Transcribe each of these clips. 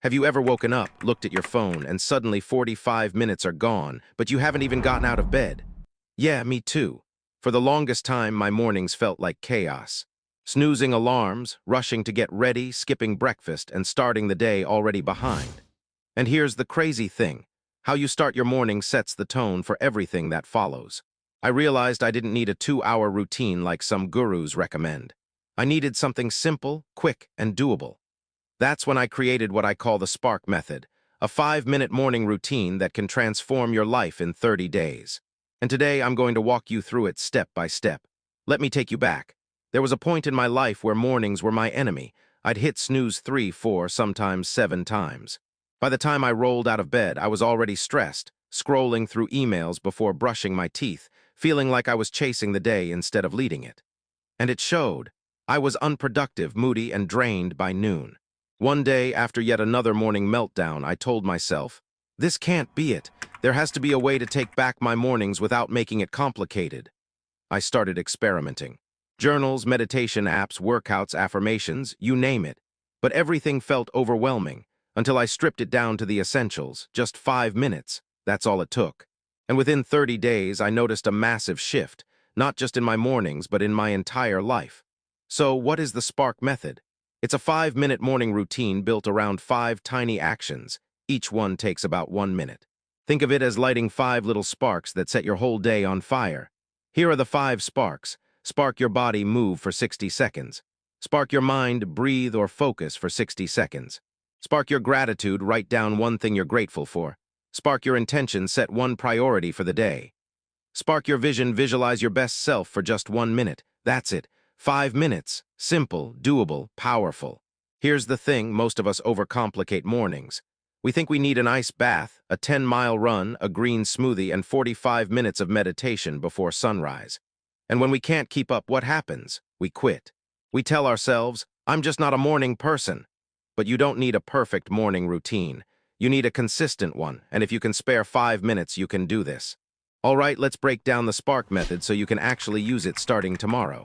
Have you ever woken up, looked at your phone, and suddenly 45 minutes are gone, but you haven't even gotten out of bed? Yeah, me too. For the longest time, my mornings felt like chaos. Snoozing alarms, rushing to get ready, skipping breakfast, and starting the day already behind. And here's the crazy thing. How you start your morning sets the tone for everything that follows. I realized I didn't need a 2-hour routine like some gurus recommend. I needed something simple, quick, and doable. That's when I created what I call the Spark Method, a 5-minute morning routine that can transform your life in 30 days. And today I'm going to walk you through it step by step. Let me take you back. There was a point in my life where mornings were my enemy. I'd hit snooze 3, 4, sometimes 7 times. By the time I rolled out of bed, I was already stressed, scrolling through emails before brushing my teeth, feeling like I was chasing the day instead of leading it. And it showed. I was unproductive, moody, and drained by noon. One day, after yet another morning meltdown, I told myself, this can't be it. There has to be a way to take back my mornings without making it complicated. I started experimenting. Journals, meditation apps, workouts, affirmations, you name it. But everything felt overwhelming, until I stripped it down to the essentials, just 5 minutes. That's all it took. And within 30 days, I noticed a massive shift, not just in my mornings, but in my entire life. So, what is the Spark Method? It's a 5-minute morning routine built around 5 tiny actions. Each one takes about 1 minute. Think of it as lighting 5 little sparks that set your whole day on fire. Here are the 5 sparks. Spark your body, move for 60 seconds. Spark your mind, breathe or focus for 60 seconds. Spark your gratitude, write down one thing you're grateful for. Spark your intention, set one priority for the day. Spark your vision, visualize your best self for just 1 minute. That's it. 5 minutes. Simple, doable, powerful. Here's the thing, most of us overcomplicate mornings. We think we need an ice bath, a 10-mile run, a green smoothie, and 45 minutes of meditation before sunrise. And when we can't keep up, what happens? We quit. We tell ourselves, I'm just not a morning person. But you don't need a perfect morning routine. You need a consistent one, and if you can spare 5 minutes, you can do this. All right, let's break down the Spark Method so you can actually use it starting tomorrow.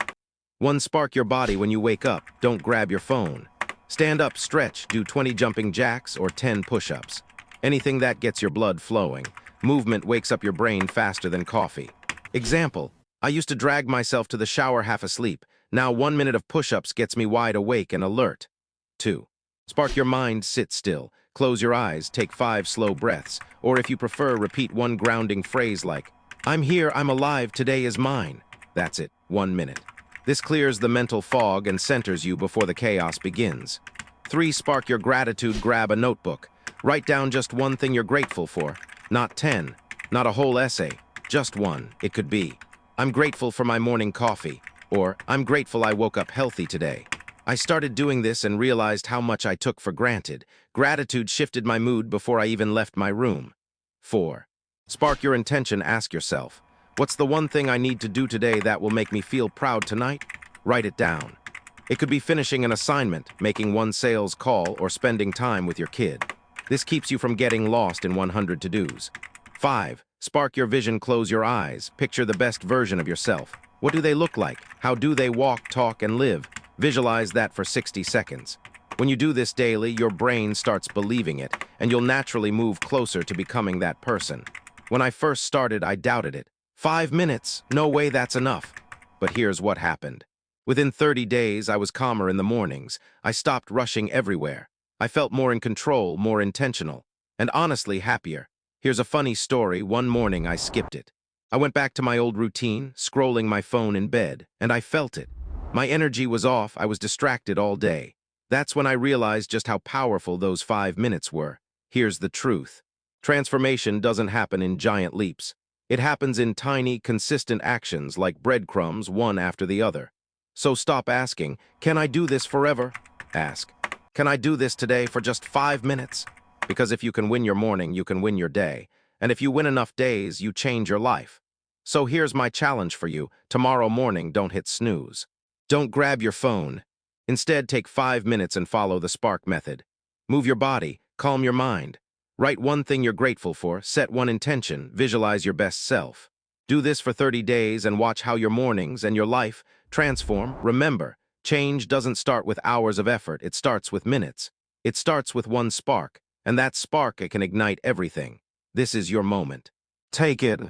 1. Spark your body when you wake up. Don't grab your phone. Stand up, stretch, do 20 jumping jacks or 10 push-ups. Anything that gets your blood flowing. Movement wakes up your brain faster than coffee. Example, I used to drag myself to the shower half asleep. Now 1 minute of push-ups gets me wide awake and alert. 2. Spark your mind, sit still. Close your eyes, take 5 slow breaths. Or if you prefer, repeat one grounding phrase like, I'm here, I'm alive, today is mine. That's it, 1 minute. This clears the mental fog and centers you before the chaos begins. 3. Spark your gratitude, grab a notebook. Write down just one thing you're grateful for. Not 10, not a whole essay, just one. It could be, I'm grateful for my morning coffee, or I'm grateful I woke up healthy today. I started doing this and realized how much I took for granted. Gratitude shifted my mood before I even left my room. 4. Spark your intention, ask yourself, what's the one thing I need to do today that will make me feel proud tonight? Write it down. It could be finishing an assignment, making one sales call, or spending time with your kid. This keeps you from getting lost in 100 to-dos. 5. Spark your vision, close your eyes. Picture the best version of yourself. What do they look like? How do they walk, talk, and live? Visualize that for 60 seconds. When you do this daily, your brain starts believing it, and you'll naturally move closer to becoming that person. When I first started, I doubted it. 5 minutes, no way that's enough. But here's what happened. Within 30 days, I was calmer in the mornings. I stopped rushing everywhere. I felt more in control, more intentional, and honestly happier. Here's a funny story. One morning, I skipped it. I went back to my old routine, scrolling my phone in bed, and I felt it. My energy was off, I was distracted all day. That's when I realized just how powerful those 5 minutes were. Here's the truth. Transformation doesn't happen in giant leaps. It happens in tiny, consistent actions like breadcrumbs, one after the other. So stop asking, can I do this forever? Ask, can I do this today for just 5 minutes? Because if you can win your morning, you can win your day. And if you win enough days, you change your life. So here's my challenge for you. Tomorrow morning, don't hit snooze. Don't grab your phone. Instead, take 5 minutes and follow the Spark Method. Move your body, calm your mind. Write one thing you're grateful for, set one intention, visualize your best self. Do this for 30 days and watch how your mornings and your life transform. Remember, change doesn't start with hours of effort, it starts with minutes. It starts with one spark, and that spark it can ignite everything. This is your moment. Take it.